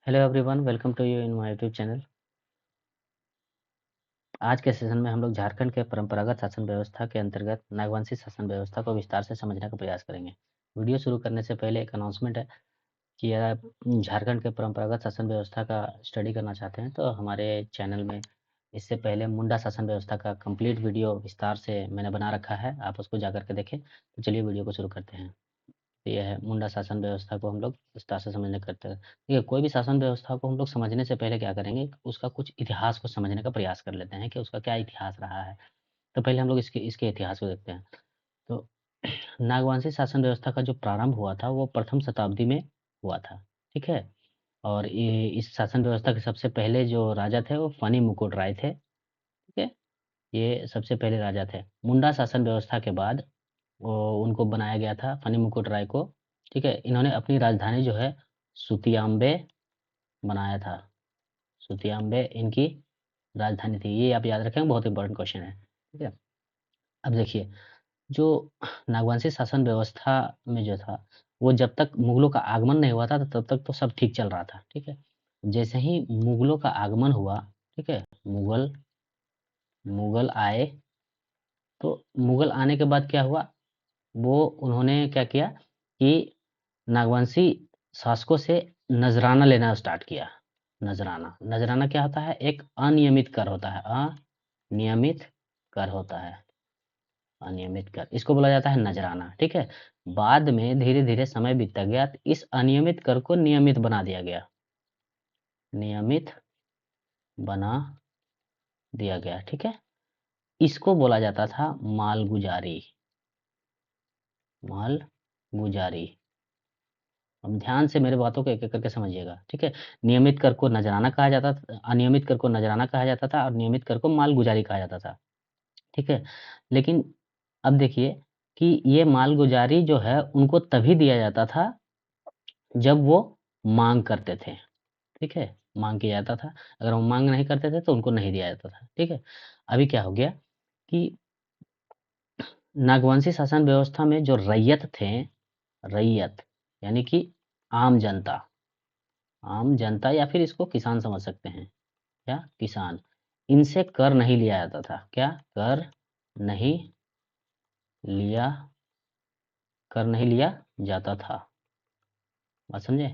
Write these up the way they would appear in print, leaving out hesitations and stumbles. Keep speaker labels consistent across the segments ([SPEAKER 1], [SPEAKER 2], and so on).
[SPEAKER 1] Hello everyone, welcome to you in my YouTube channel. आज के session में हम लोग झारखंड के परंपरागत शासन व्यवस्था के अंतर्गत नागवंशी शासन व्यवस्था को विस्तार से समझने का प्रयास करेंगे। वीडियो शुरू करने से पहले एक अनाउंसमेंट है कि अगर आप झारखंड के परंपरागत शासन व्यवस्था का स्टडी करना चाहते हैं तो हमारे चैनल में इससे पहले मुंडा शासन व्यवस्था का कंप्लीट वीडियो विस्तार से मैंने बना रखा है, आप उसको जा करके देखें। तो चलिए वीडियो को शुरू करते हैं। तो यह है मुंडा शासन व्यवस्था को हम लोग विस्तार से समझने करते हैं। देखिए, कोई भी शासन व्यवस्था को हम लोग समझने से पहले क्या करेंगे, उसका कुछ इतिहास को समझने का प्रयास कर लेते हैं कि उसका क्या इतिहास रहा है। तो पहले हम लोग इसके इसके इतिहास को देखते हैं। तो नागवंशी शासन व्यवस्था का जो प्रारंभ हुआ था वो प्रथम शताब्दी में हुआ था। ठीक है। और ये इस शासन व्यवस्था के सबसे पहले जो राजा थे वो फनी मुकुट राय थे। ठीक है। ये सबसे पहले राजा थे। मुंडा शासन व्यवस्था के बाद वो उनको बनाया गया था फनी मुकुट राय को। ठीक है। इन्होंने अपनी राजधानी जो है सुतियाम्बे बनाया था। सुतियाम्बे इनकी राजधानी थी। ये आप याद रखेंगे, बहुत इंपॉर्टेंट क्वेश्चन है। ठीक है। अब देखिए, जो नागवंशी शासन व्यवस्था में जो था वो जब तक मुगलों का आगमन नहीं हुआ था तो तब तक तो सब ठीक चल रहा था। ठीक है। जैसे ही मुगलों का आगमन हुआ, ठीक है, मुगल मुगल आए, तो मुगल आने के बाद क्या हुआ, वो उन्होंने क्या किया कि नागवंशी शासकों से नजराना लेना स्टार्ट किया। नजराना नजराना क्या होता है, एक अनियमित कर होता है। अनियमित कर होता है। अनियमित कर, इसको बोला जाता है नजराना। ठीक है। बाद में धीरे धीरे समय बीतता गया तो इस अनियमित कर को नियमित बना दिया गया। नियमित बना दिया गया। ठीक है। इसको बोला जाता था मालगुजारी। मालगुजारी। अब ध्यान से मेरे बातों को एक-एक करके समझिएगा। ठीक है। नियमित कर को नजराना कहा जाता था, अनियमित कर को नजराना कहा जाता था और नियमित कर को मालगुजारी कहा जाता था। ठीक है। लेकिन अब देखिए कि ये मालगुजारी जो है उनको तभी दिया जाता था जब वो मांग करते थे। ठीक है। मांग किया जाता था। अगर वो मांग नहीं करते थे तो उनको नहीं दिया जाता था। ठीक है। अभी क्या हो गया कि नागवंशी शासन व्यवस्था में जो रैयत थे, रैयत यानी कि आम जनता, आम जनता या फिर इसको किसान समझ सकते हैं। क्या? किसान। इनसे कर नहीं लिया जाता था। क्या? कर नहीं लिया कर नहीं लिया जाता था। बात समझे?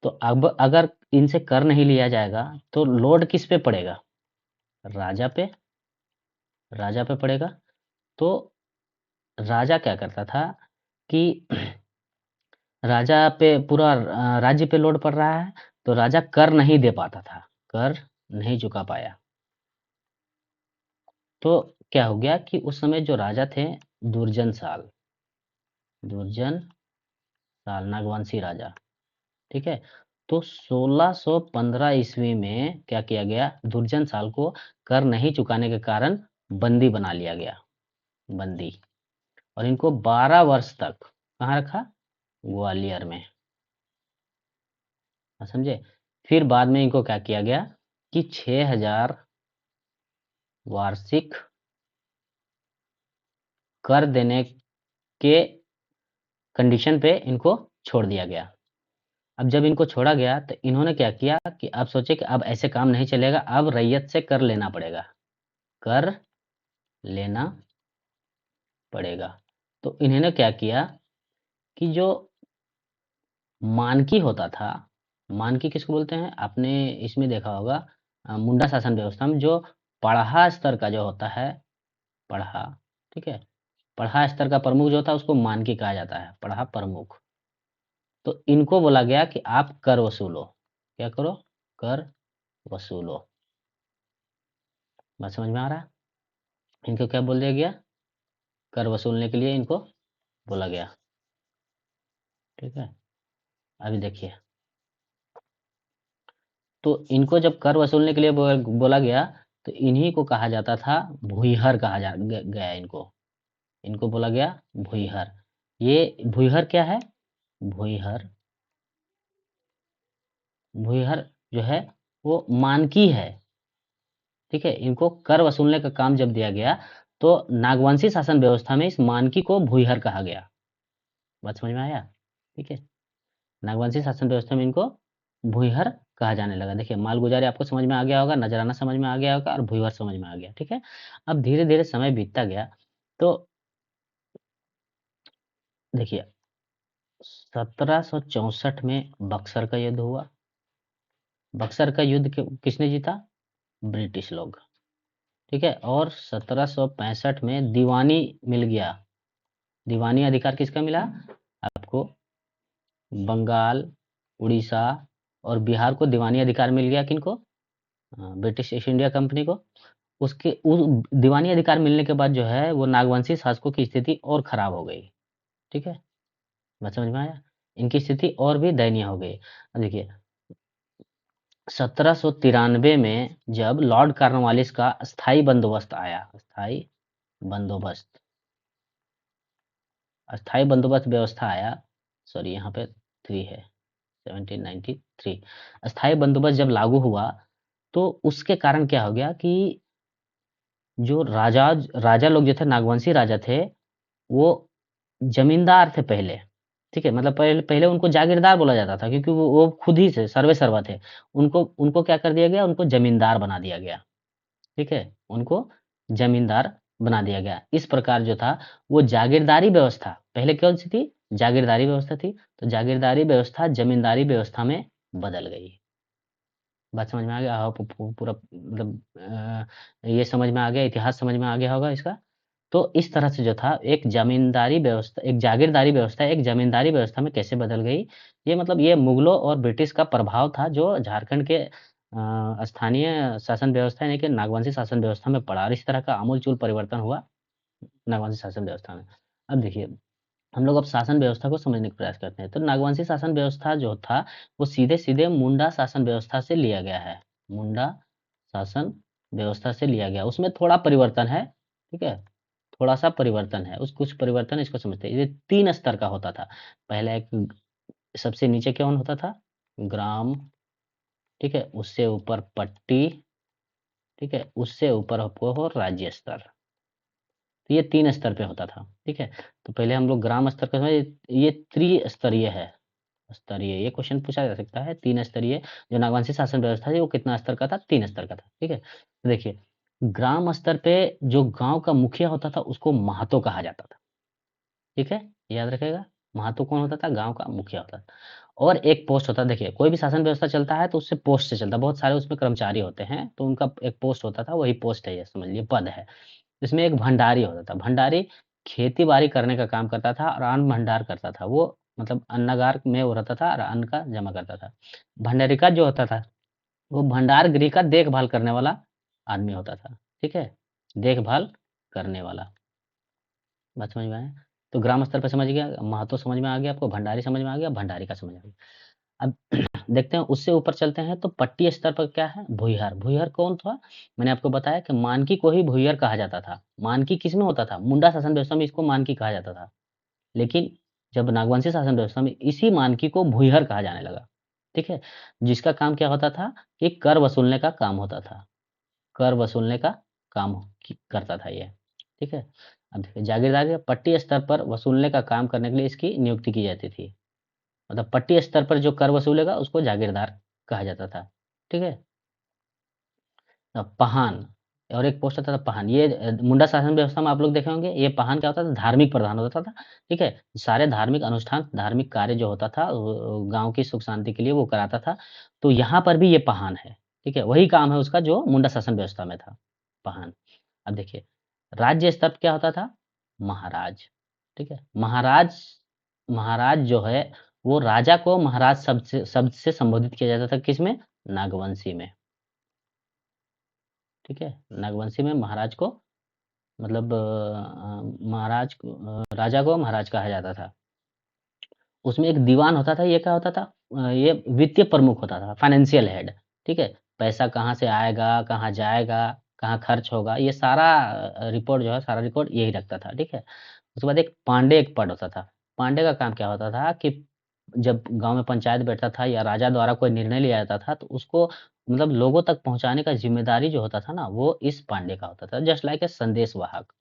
[SPEAKER 1] तो अब अगर इनसे कर नहीं लिया जाएगा तो लोड किस पे पड़ेगा? राजा पे। राजा पे पड़ेगा। तो राजा क्या करता था कि राजा पे पूरा राज्य पे लोड पड़ रहा है तो राजा कर नहीं दे पाता था, कर नहीं चुका पाया। तो क्या हो गया कि उस समय जो राजा थे दुर्जन साल, दुर्जन साल नागवंशी राजा। ठीक है। तो 1615 ईस्वी में क्या किया गया, दुर्जन साल को कर नहीं चुकाने के कारण बंदी बना लिया गया। बंदी। और इनको 12 वर्ष तक कहाँ रखा? ग्वालियर में। समझे? फिर बाद में इनको क्या किया गया कि 6000 वार्षिक कर देने के कंडीशन पे इनको छोड़ दिया गया। अब जब इनको छोड़ा गया तो इन्होंने क्या किया कि अब सोचे कि अब ऐसे काम नहीं चलेगा, अब रैयत से कर लेना पड़ेगा। कर लेना पड़ेगा। तो इन्होंने क्या किया कि जो मानकी होता था, मानकी किसको बोलते हैं? आपने इसमें देखा होगा मुंडा शासन व्यवस्था में जो पढ़ा स्तर का जो होता है, पढ़ा, ठीक है, पढ़ा स्तर का प्रमुख जो होता है उसको मानकी कहा जाता है, पढ़ा प्रमुख। तो इनको बोला गया कि आप कर वसूलो। क्या करो? कर वसूलो। बात समझ में आ रहा है? इनको क्या बोल दिया गया? कर वसूलने के लिए इनको बोला गया। ठीक है। अभी देखिए, तो इनको जब कर वसूलने के लिए बोला गया तो इन्हीं को कहा जाता था भूइहर, कहा गया इनको। इनको बोला गया भूइहर। ये भूइहर क्या है? भूइहर, भूइहर जो है वो मानकी है। ठीक है। इनको कर वसूलने का काम जब दिया गया तो नागवंशी शासन व्यवस्था में इस मानकी को भूइहर कहा गया। बात समझ में आया? ठीक है। नागवंशी शासन व्यवस्था में इनको भूइहर कहा जाने लगा। देखिए, मालगुजारी आपको समझ में आ गया होगा, नजराना समझ में आ गया होगा और भूईवार समझ में आ गया, ठीक है। अब धीरे धीरे समय बीतता गया, तो देखिए 1764 में बक्सर का युद्ध हुआ। बक्सर का युद्ध किसने जीता? ब्रिटिश लोग, ठीक है। और 1765 में दीवानी मिल गया। दीवानी अधिकार किसका मिला आपको? बंगाल, उड़ीसा और बिहार को दीवानी अधिकार मिल गया। किनको? ब्रिटिश ईस्ट इंडिया कंपनी को। उसके उस दीवानी अधिकार मिलने के बाद जो है वो नागवंशी शासकों की स्थिति और खराब हो गई, ठीक है। बात समझ में आया? इनकी स्थिति और भी दयनीय हो गई। अब देखिए 1793 में जब लॉर्ड कॉर्नवालिस का स्थायी बंदोबस्त आया, बंदोबस्त स्थायी बंदोबस्त व्यवस्था आया, सॉरी यहाँ पे 3 है, 1793 स्थायी बंदोबस्त जब लागू हुआ, तो उसके कारण क्या हो गया कि जो राजा लोग जो थे, नागवंशी राजा थे, वो जमींदार थे पहले, ठीक है। मतलब पहले पहले उनको जागीरदार बोला जाता था, क्योंकि वो खुद ही से सर्वे सर्वा थे। उनको उनको क्या कर दिया गया? उनको जमींदार बना दिया गया, ठीक है। उनको जमींदार बना दिया गया। इस प्रकार जो था वो जागीरदारी व्यवस्था, पहले कौन सी थी? जागीरदारी व्यवस्था थी। तो जागीरदारी व्यवस्था जमींदारी व्यवस्था में बदल गई। बात समझ में आ गया? हाँ, पूरा मतलब ये समझ में आ गया, इतिहास समझ में आ गया होगा इसका। तो इस तरह से जो था एक जमींदारी व्यवस्था, एक जागीरदारी व्यवस्था एक जमींदारी व्यवस्था में कैसे बदल गई, ये मतलब ये मुगलों और ब्रिटिश का प्रभाव था जो झारखंड के स्थानीय शासन व्यवस्था यानी कि नागवंशी शासन व्यवस्था में पड़ा, और इस तरह का आमूलचूल परिवर्तन हुआ नागवंशी शासन व्यवस्था में। अब देखिए हम लोग अब शासन व्यवस्था को समझने का प्रयास करते हैं। तो नागवंशी शासन व्यवस्था जो था वो सीधे सीधे मुंडा शासन व्यवस्था से लिया गया है। मुंडा शासन व्यवस्था से लिया गया, उसमें थोड़ा परिवर्तन है, ठीक है। थोड़ा सा परिवर्तन है, उस कुछ परिवर्तन इसको समझते हैं। ये 3 स्तर का होता था। पहला एक सबसे नीचे कौन होता था? ग्राम, ठीक है। उससे ऊपर पट्टी, ठीक है। उससे ऊपर आपको हो राज्य स्तर। तो ये 3 स्तर पे होता था, ठीक है। तो पहले हम लोग ग्राम स्तर का समझे, ये त्रिस्तरीय है। स्तरीय, ये क्वेश्चन पूछा जा सकता है। 3 स्तरीय जो नागवंशी शासन व्यवस्था थी वो कितना स्तर का था? 3 स्तर का था, ठीक है। तो देखिए ग्राम स्तर पे जो गांव का मुखिया होता था उसको महातो कहा जाता था, ठीक है। याद रखेगा, महातो कौन होता था? गांव का मुखिया होता था। और एक पोस्ट होता, देखिए कोई भी शासन व्यवस्था चलता है तो उससे पोस्ट से चलता है। बहुत सारे उसमें कर्मचारी होते हैं तो उनका एक पोस्ट होता था, वही पोस्ट है, ये समझ लिए पद है। इसमें एक भंडारी होता था। भंडारी खेती-बाड़ी करने का काम करता था और अन्न भंडार करता था। वो मतलब अन्नागार में वो रहता था और अन्न का जमा करता था। भंडारिका जो होता था, वो भंडार गृह का देखभाल करने वाला आदमी होता था, ठीक है? देखभाल करने वाला। बात समझ में आया? तो ग्राम स्तर पे समझ गया, महतो समझ में आ गया आपको, भंडारी समझ में आ गया, भंडारी का समझ आ गया। अब देखते हैं उससे ऊपर चलते हैं तो पट्टी स्तर पर क्या है? भूमिहार। भूमिहार कौन था? मैंने आपको बताया कि मानकी को ही भूमिहार कहा जाता था। मानकी किसमें होता था? मुंडा शासन व्यवस्था में इसको मानकी कहा जाता था। लेकिन जब नागवंशी शासन व्यवस्था में इसी मानकी को भूमिहार कहा जाने लगा, ठीक है? जिसका काम क्या होता था कि कर वसूलने का काम होता था। कर वसूलने का काम करता था ये, ठीक है। अब देखिए जागीरदारी पट्टी स्तर पर वसूलने का काम करने के लिए इसकी नियुक्ति की जाती थी। मतलब पट्टी स्तर पर जो कर वसूलेगा उसको जागीरदार कहा जाता था, ठीक है। पहान, और एक पोस्ट आता था पहान। ये मुंडा शासन व्यवस्था में आप लोग देखे होंगे, ये पहान क्या होता था? धार्मिक प्रधान होता था, ठीक है। सारे धार्मिक अनुष्ठान, धार्मिक कार्य जो होता था गांव की सुख शांति के लिए वो कराता था। तो यहाँ पर भी ये पहान है, ठीक है। वही काम है उसका जो मुंडा शासन व्यवस्था में था, पहान। अब देखिए राज्य स्तर पर क्या होता था? महाराज, ठीक है। महाराज, महाराज जो है वो राजा को महाराज शब्द से संबोधित किया जाता था। किसमें? नागवंशी में, ठीक है। नागवंशी में महाराज को मतलब राजा को महाराज कहा जाता था। उसमें एक दीवान होता था, ये क्या होता था? ये वित्तीय प्रमुख होता था, फाइनेंशियल हेड, ठीक है। पैसा कहाँ से आएगा, कहाँ जाएगा, कहाँ खर्च होगा, ये सारा रिपोर्ट जो है, सारा रिकॉर्ड यही रखता था, ठीक है। उसके बाद एक पांडे एक पद होता था। पांडे का काम क्या होता था कि जब गांव में पंचायत बैठता था या राजा द्वारा कोई निर्णय लिया जाता था तो उसको मतलब लोगों तक पहुंचाने का जिम्मेदारी जो होता था ना वो इस पांडे का होता था। जस्ट लाइक ए संदेश वाहक,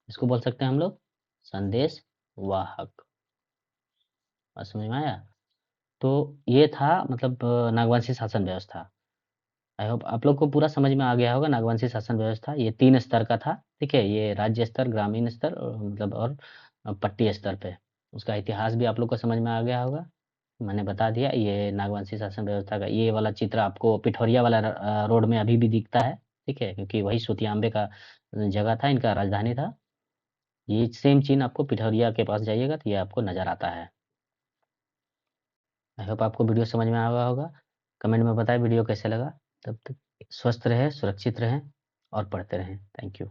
[SPEAKER 1] इसको बोल सकते हैं हम लोग संदेश वाहक। समझ में आया? तो ये था मतलब नागवंशी शासन व्यवस्था। आई होप आप लोग को पूरा समझ में आ गया होगा नागवंशी शासन व्यवस्था। ये 3 स्तर का था, ठीक है? ये राज्य स्तर, ग्रामीण स्तर मतलब और पट्टी स्तर पे। उसका इतिहास भी आप लोग को समझ में आ गया होगा। मैंने बता दिया ये नागवंशी शासन व्यवस्था का ये वाला चित्र आपको पिठौरिया वाला रोड में अभी भी दिखता है, ठीक है? क्योंकि वही सूतियाम्बे का जगह था, इनका राजधानी था। ये सेम चिन्ह आपको पिठौरिया के पास जाइएगा तो ये आपको नज़र आता है। आई होप आपको वीडियो समझ में आया होगा। कमेंट में बताएं वीडियो कैसे लगा। तब तक स्वस्थ रहें, सुरक्षित रहें और पढ़ते रहें। Thank you.